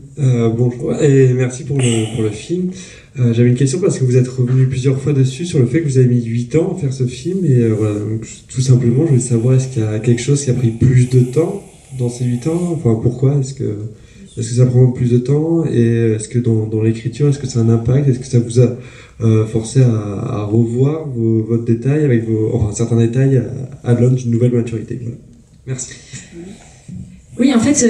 bonjour et merci pour le film. J'avais une question parce que vous êtes revenu plusieurs fois dessus sur le fait que vous avez mis 8 ans à faire ce film et voilà, donc, tout simplement je voulais savoir est-ce qu'il y a quelque chose qui a pris plus de temps dans ces 8 ans, enfin pourquoi, est-ce que ça prend plus de temps et est-ce que dans l'écriture, est-ce que ça a un impact, est-ce que ça vous a forcé à revoir votre détail avec certains détails à l'aune d'une nouvelle maturité. Voilà. Merci. Oui, en fait,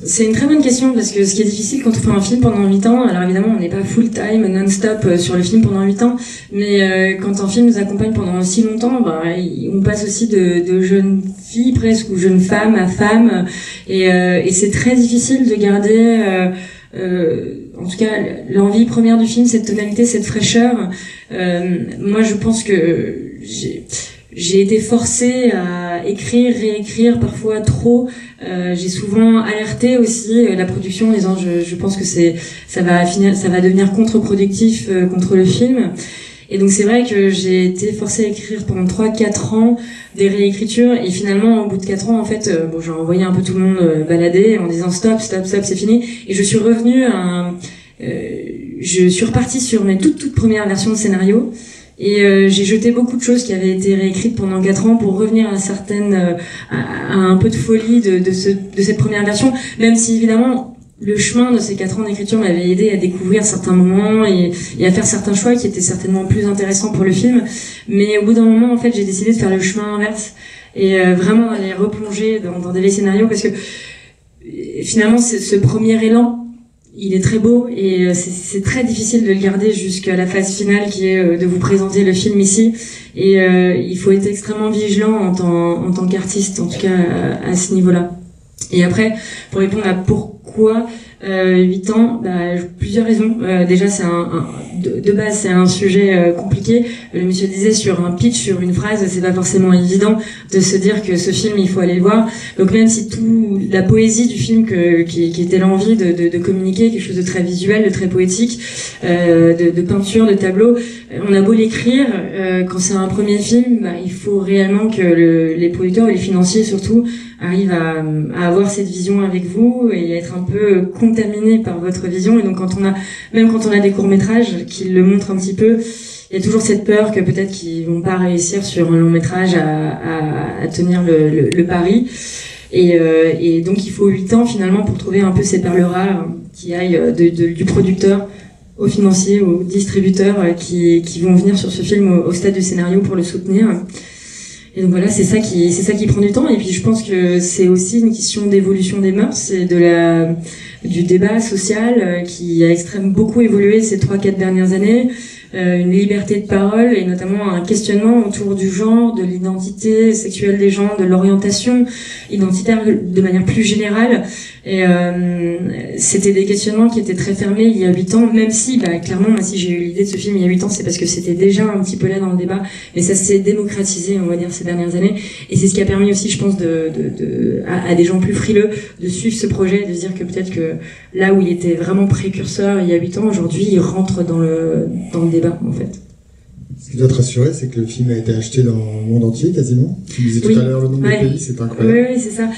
c'est une très bonne question parce que ce qui est difficile quand on fait un film pendant 8 ans, alors évidemment on n'est pas full time, non-stop sur le film pendant 8 ans, mais quand un film nous accompagne pendant aussi longtemps, on passe aussi de jeunes filles presque ou jeunes femmes à femmes et c'est très difficile de garder en tout cas l'envie première du film, cette tonalité, cette fraîcheur. Moi je pense que j'ai été forcée à écrire, réécrire, parfois trop. J'ai souvent alerté aussi la production en disant je pense que ça va devenir contre-productif contre le film. Et donc c'est vrai que j'ai été forcée à écrire pendant 3-4 ans des réécritures, et finalement au bout de 4 ans en fait j'ai envoyé un peu tout le monde balader en disant stop, c'est fini, et je suis revenue je suis repartie sur mes toutes premières versions de scénario. Et j'ai jeté beaucoup de choses qui avaient été réécrites pendant 4 ans pour revenir à un peu de folie de cette première version, même si évidemment le chemin de ces 4 ans d'écriture m'avait aidé à découvrir certains moments et à faire certains choix qui étaient certainement plus intéressants pour le film. Mais au bout d'un moment, en fait, j'ai décidé de faire le chemin inverse et vraiment aller replonger dans des vieilles scénarios, parce que finalement, ce premier élan, il est très beau, et c'est très difficile de le garder jusqu'à la phase finale qui est de vous présenter le film ici. Et il faut être extrêmement vigilant en tant qu'artiste, en tout cas à ce niveau-là. Et après, pour répondre à pourquoi 8 ans, plusieurs raisons. Déjà, de base, c'est un sujet compliqué. Le monsieur disait sur un pitch, sur une phrase, c'est pas forcément évident de se dire que ce film, il faut aller le voir. Donc même si la poésie du film qui était l'envie de communiquer quelque chose de très visuel, de très poétique, de peinture, de tableau, on a beau l'écrire, quand c'est un premier film, il faut réellement que les producteurs et les financiers surtout arrivent à avoir cette vision avec vous et être un peu contaminé par votre vision. Et donc même quand on a des courts-métrages qui le montrent un petit peu, il y a toujours cette peur que peut-être qu'ils vont pas réussir sur un long-métrage à tenir le pari. Et donc il faut 8 ans finalement pour trouver un peu ces perles rares qui aillent du producteur aux financiers, aux distributeurs qui vont venir sur ce film au stade du scénario pour le soutenir. Et donc voilà, c'est ça qui prend du temps. Et puis je pense que c'est aussi une question d'évolution des mœurs et du débat social qui a beaucoup évolué ces 3-4 dernières années. Une liberté de parole et notamment un questionnement autour du genre, de l'identité sexuelle des gens, de l'orientation identitaire de manière plus générale. Et c'était des questionnements qui étaient très fermés il y a 8 ans, même si, clairement, moi, si j'ai eu l'idée de ce film il y a 8 ans, c'est parce que c'était déjà un petit peu là dans le débat, mais ça s'est démocratisé, on va dire, ces dernières années. Et c'est ce qui a permis aussi, je pense, à des gens plus frileux de suivre ce projet, de se dire que peut-être que là où il était vraiment précurseur il y a 8 ans, aujourd'hui, il rentre dans le débat, en fait. Ce qui doit te rassurer, c'est que le film a été acheté dans le monde entier, quasiment. Tu disais tout à l'heure le nombre de pays, c'est incroyable. Oui, c'est ça.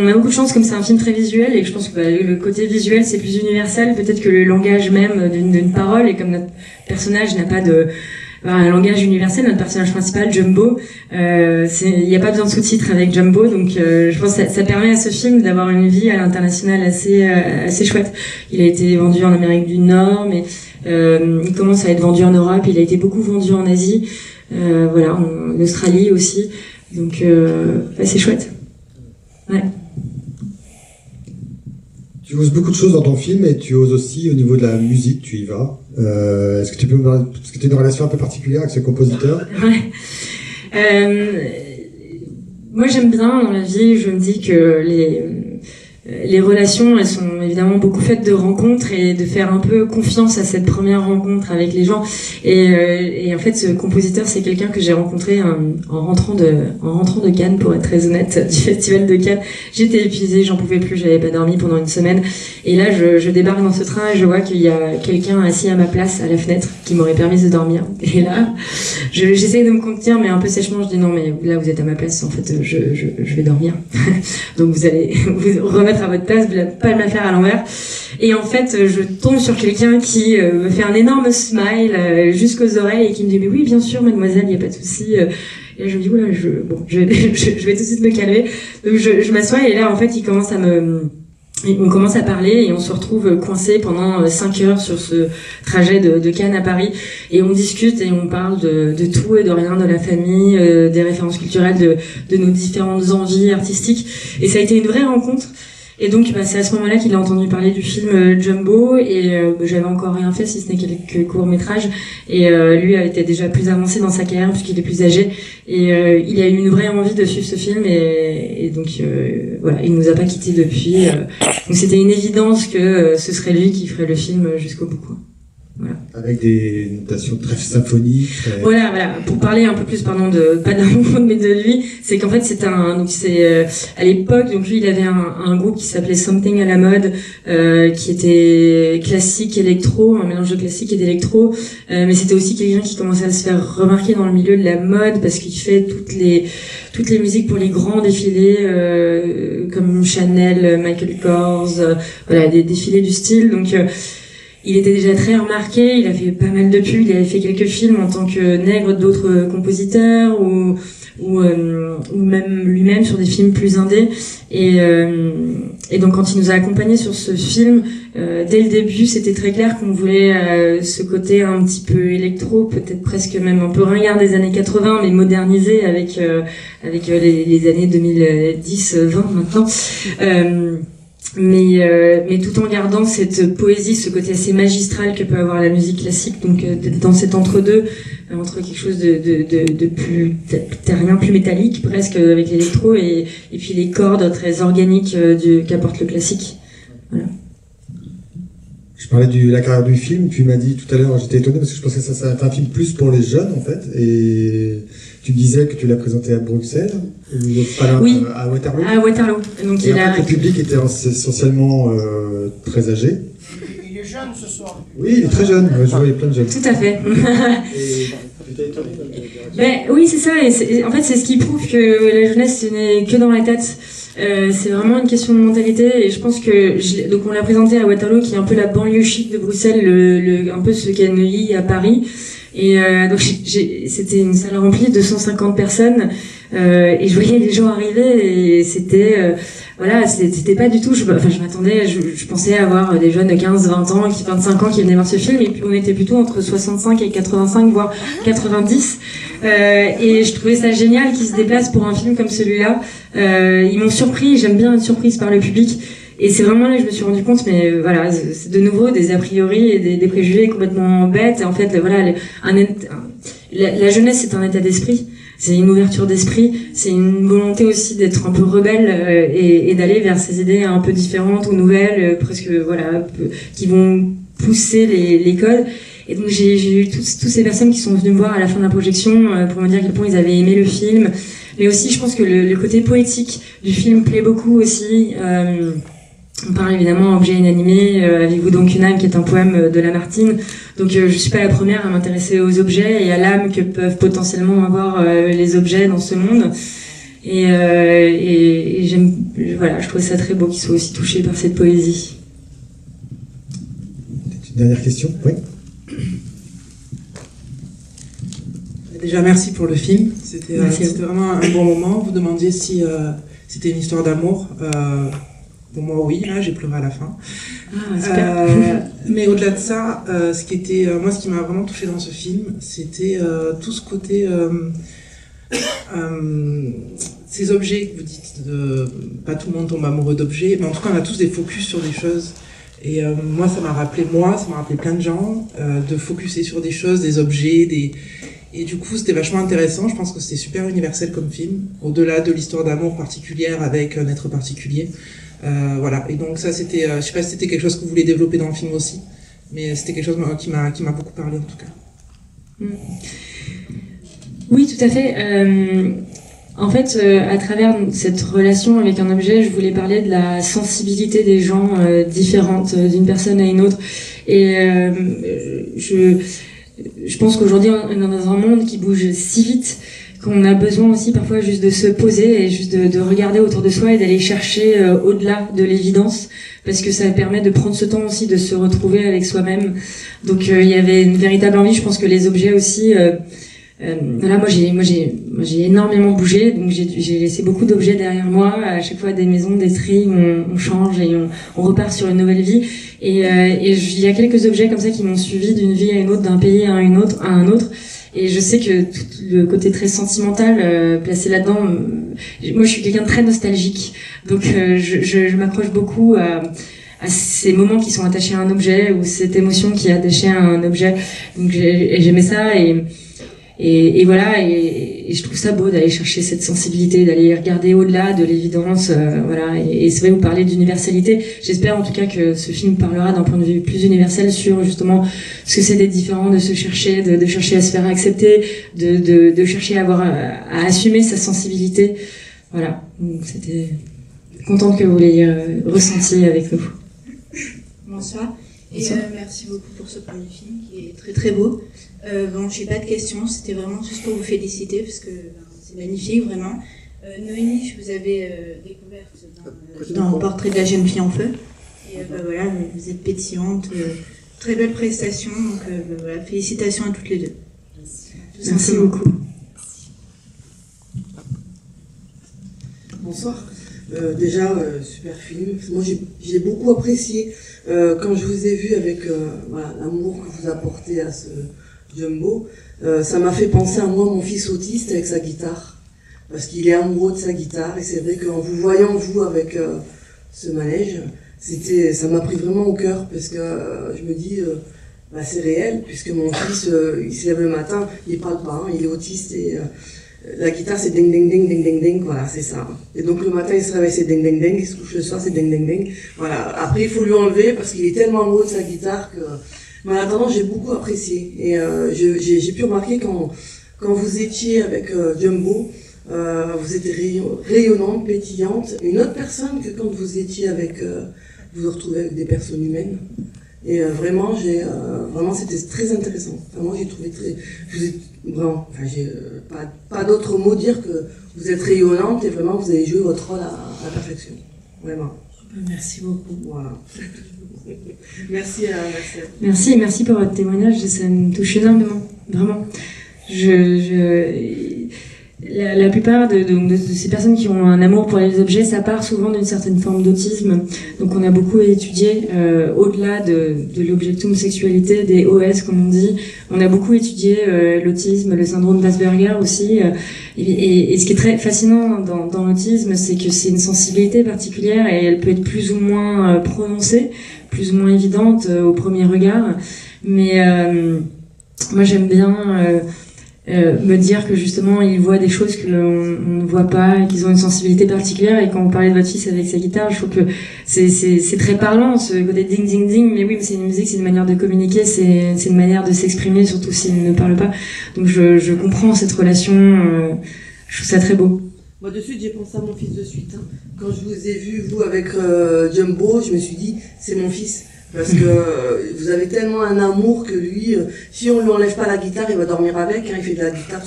On a beaucoup de chance, comme c'est un film très visuel, et je pense que le côté visuel, c'est plus universel, peut-être que le langage même d'une parole, et comme notre personnage n'a pas un langage universel, notre personnage principal, Jumbo, il n'y a pas besoin de sous-titres avec Jumbo, donc je pense que ça permet à ce film d'avoir une vie à l'international assez chouette. Il a été vendu en Amérique du Nord, mais il commence à être vendu en Europe, il a été beaucoup vendu en Asie, en Australie aussi, donc c'est chouette. Ouais. Tu oses beaucoup de choses dans ton film, et tu oses aussi au niveau de la musique, tu y vas. Est-ce que tu peux me parler, parce que tu as une relation un peu particulière avec ce compositeur? Ouais. Moi j'aime bien dans la vie, je me dis que les relations, elles sont évidemment beaucoup faites de rencontres et de faire un peu confiance à cette première rencontre avec les gens. Et en fait, ce compositeur, c'est quelqu'un que j'ai rencontré en rentrant de Cannes, pour être très honnête, du festival de Cannes. J'étais épuisée, j'en pouvais plus, j'avais pas dormi pendant une semaine. Et là, je débarque dans ce train et je vois qu'il y a quelqu'un assis à ma place à la fenêtre qui m'aurait permis de dormir. Et là, j'essaye de me contenir, mais un peu sèchement, je dis non, mais là, vous êtes à ma place, en fait, je vais dormir. Donc vous allez vous remettre à votre place, pas me la faire à l'envers. Et en fait, je tombe sur quelqu'un qui me fait un énorme smile jusqu'aux oreilles et qui me dit mais oui, bien sûr, mademoiselle, il n'y a pas de souci. Et je me dis oula, je vais tout de suite me calmer. Donc je m'assois, et là en fait, on commence à parler et on se retrouve coincé pendant 5 heures sur ce trajet de Cannes à Paris, et on discute et on parle de tout et de rien, de la famille, des références culturelles, de nos différentes envies artistiques, et ça a été une vraie rencontre. Et donc c'est à ce moment-là qu'il a entendu parler du film Jumbo, et j'avais encore rien fait si ce n'est quelques courts-métrages, et lui était déjà plus avancé dans sa carrière puisqu'il est plus âgé, et il a eu une vraie envie de suivre ce film, et donc il nous a pas quittés depuis, donc c'était une évidence que ce serait lui qui ferait le film jusqu'au bout, quoi. Voilà. Avec des notations très symphoniques. Voilà. Pour parler un peu plus, pardon, pas d'un monde, mais de lui, c'est qu'en fait, à l'époque, donc lui, il avait un groupe qui s'appelait Something à la mode, qui était classique électro, un mélange de classique et d'électro, mais c'était aussi quelqu'un qui commençait à se faire remarquer dans le milieu de la mode parce qu'il fait toutes les musiques pour les grands défilés, comme Chanel, Michael Kors, voilà, des défilés du style, donc, il était déjà très remarqué, il a fait pas mal de pubs, il avait fait quelques films en tant que nègre d'autres compositeurs ou même lui-même sur des films plus indés. Et donc quand il nous a accompagnés sur ce film, dès le début, c'était très clair qu'on voulait ce côté un petit peu électro, peut-être presque même un peu ringard des années 80, mais modernisé avec les années 2010-20 maintenant. Mais tout en gardant cette poésie, ce côté assez magistral que peut avoir la musique classique, donc dans cet entre-deux, entre quelque chose de plus terrien, plus métallique presque avec l'électro et puis les cordes très organiques qu'apporte le classique. Voilà. Je parlais de la carrière du film, tu m'as dit tout à l'heure, j'étais étonné parce que je pensais que ça serait un film plus pour les jeunes en fait, et tu disais que tu l'as présenté à Bruxelles, oui, à Waterloo. À Waterloo. Donc et le public était essentiellement très âgé. Il est jeune ce soir. Oui, il est très jeune, je voyais plein de jeunes. Tout à fait. Tu t'es étonné oui, c'est ça, et en fait c'est ce qui prouve que la jeunesse ce n'est que dans la tête. C'est vraiment une question de mentalité et je pense que donc on l'a présenté à Waterloo qui est un peu la banlieue chic de Bruxelles, un peu ce qu'est Neuilly à Paris, et donc c'était une salle remplie de 150 personnes et je voyais les gens arriver et c'était voilà, c'était pas du tout, je m'attendais, je pensais avoir des jeunes de 15, 20 ans, 25 ans qui venaient voir ce film, et puis on était plutôt entre 65 et 85, voire 90, et je trouvais ça génial qu'ils se déplacent pour un film comme celui-là. Ils m'ont surpris, j'aime bien être surprise par le public, et c'est vraiment là que je me suis rendu compte, mais voilà, c'est de nouveau des a priori et des préjugés complètement bêtes, et en fait, voilà, la jeunesse c'est un état d'esprit. C'est une ouverture d'esprit, c'est une volonté aussi d'être un peu rebelle et d'aller vers ces idées un peu différentes ou nouvelles, presque voilà, qui vont pousser les codes. Et donc j'ai eu toutes ces personnes qui sont venues me voir à la fin de la projection pour me dire à quel point ils avaient aimé le film. Mais aussi, je pense que le côté poétique du film plaît beaucoup aussi. On parle évidemment objet inanimé, Avez-vous donc une âme, qui est un poème de Lamartine. Donc je suis pas la première à m'intéresser aux objets et à l'âme que peuvent potentiellement avoir les objets dans ce monde. Et j'aime, voilà, je trouve ça très beau qu'ils soient aussi touchés par cette poésie. Une dernière question, oui. Déjà, merci pour le film. C'était vraiment un bon moment. Vous demandiez si c'était une histoire d'amour. Pour moi, oui, là, j'ai pleuré à la fin. Ah, super. Mais au-delà de ça, ce qui m'a vraiment touchée dans ce film, c'était tout ce côté, ces objets que vous dites, pas tout le monde tombe amoureux d'objets, mais en tout cas, on a tous des focus sur des choses. Et moi, ça m'a rappelé plein de gens, de focuser sur des choses, des objets, Et du coup, c'était vachement intéressant. Je pense que c'était super universel comme film, au-delà de l'histoire d'amour particulière avec un être particulier. Voilà. Et donc ça, c'était, je sais pas si c'était quelque chose que vous voulez développer dans le film aussi, mais c'était quelque chose qui m'a beaucoup parlé en tout cas. Oui, tout à fait. En fait, à travers cette relation avec un objet, je voulais parler de la sensibilité des gens différente d'une personne à une autre. Et je pense qu'aujourd'hui, on est dans un monde qui bouge si vite qu'on a besoin aussi parfois juste de se poser et juste de regarder autour de soi et d'aller chercher au-delà de l'évidence, parce que ça permet de prendre ce temps aussi de se retrouver avec soi-même. Donc il y avait une véritable envie, je pense que les objets aussi... Voilà, moi j'ai énormément bougé, donc j'ai laissé beaucoup d'objets derrière moi, à chaque fois des maisons, des tris, on change et on repart sur une nouvelle vie. Et il y a quelques objets comme ça qui m'ont suivi d'une vie à une autre, d'un pays à un autre. Et je sais que tout le côté très sentimental placé là-dedans, moi je suis quelqu'un de très nostalgique, donc je m'accroche beaucoup à ces moments qui sont attachés à un objet, ou cette émotion qui est attachée à un objet. Donc j'aimais ça, Et voilà, et je trouve ça beau d'aller chercher cette sensibilité, d'aller regarder au-delà de l'évidence, voilà. Et c'est vrai, vous parlez d'universalité. J'espère en tout cas que ce film parlera d'un point de vue plus universel sur justement ce que c'est d'être différent, de se chercher, de chercher à se faire accepter, de chercher à assumer sa sensibilité. Voilà. Donc c'était contente que vous l'ayez ressenti avec nous. Bonsoir. Et merci beaucoup pour ce premier film qui est très très beau. Bon, j'ai pas de questions, c'était vraiment juste pour vous féliciter parce que c'est magnifique vraiment. Noémie, je vous avais découverte dans Portrait de la jeune fille en feu. Et voilà, vous êtes pétillante, très belle prestation, donc voilà, félicitations à toutes les deux. Merci beaucoup. Bonsoir. Déjà, super film. Moi, j'ai beaucoup apprécié quand je vous ai vu avec voilà, l'amour que vous apportez à ce Jumbo. Ça m'a fait penser à moi, mon fils autiste, avec sa guitare. Parce qu'il est amoureux de sa guitare. Et c'est vrai qu'en vous voyant, vous, avec ce manège, ça m'a pris vraiment au cœur. Parce que je me dis, c'est réel. Puisque mon fils, il se lève le matin, il parle pas, hein, il est autiste et... la guitare, c'est ding ding ding ding ding ding, voilà, c'est ça. Et donc le matin, il se réveille, c'est ding ding ding, il se couche le soir, c'est ding ding ding. Voilà. Après, il faut lui enlever parce qu'il est tellement amoureux de sa guitare que. Mais en attendant, j'ai beaucoup apprécié. Et j'ai pu remarquer quand vous étiez avec Jumbo, vous étiez rayonnante, pétillante. Une autre personne que quand vous étiez avec, vous vous retrouvez avec des personnes humaines. Et vraiment, vraiment, c'était très intéressant. Vraiment, j'ai trouvé vraiment, enfin, j'ai pas d'autre mot dire que vous êtes rayonnante et vraiment, vous avez joué votre rôle à la perfection. Vraiment. Merci beaucoup. Voilà. Merci. Merci pour votre témoignage, ça me touche énormément, vraiment. La plupart de ces personnes qui ont un amour pour les objets, ça part souvent d'une certaine forme d'autisme. Donc on a beaucoup étudié, au-delà de l'objectum sexualité, des OS comme on dit, on a beaucoup étudié l'autisme, le syndrome d'Asperger aussi. Et ce qui est très fascinant dans l'autisme, c'est que c'est une sensibilité particulière et elle peut être plus ou moins prononcée, plus ou moins évidente au premier regard. Mais moi j'aime bien... me dire que justement ils voient des choses que on ne voit pas et qu'ils ont une sensibilité particulière. Et quand vous parlez de votre fils avec sa guitare, je trouve que c'est très parlant, ce côté ding ding ding. Mais oui, mais c'est une musique, c'est une manière de communiquer, c'est une manière de s'exprimer, surtout s'il ne parle pas. Donc je comprends cette relation, je trouve ça très beau. Moi de suite j'ai pensé à mon fils de suite, hein. Quand je vous ai vu vous avec Jumbo, je me suis dit c'est mon fils. Parce que vous avez tellement un amour que lui, si on lui enlève pas la guitare, il va dormir avec, hein, il fait de la guitare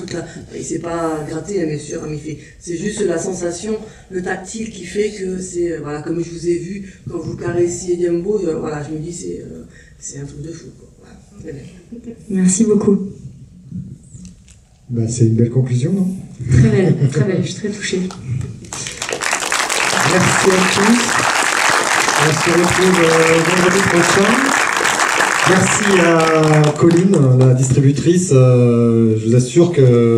il sait pas gratter, hein, bien sûr, mais c'est juste la sensation, le tactile qui fait que c'est, voilà, comme je vous ai vu, quand vous caressiez Jumbo, voilà, je me dis c'est un truc de fou, quoi. Voilà, très bien. Merci beaucoup. Bah, c'est une belle conclusion, non? Très belle, je suis très touchée. Merci à tous. On se retrouve vendredi prochain. Merci à Colline, la distributrice. Je vous assure que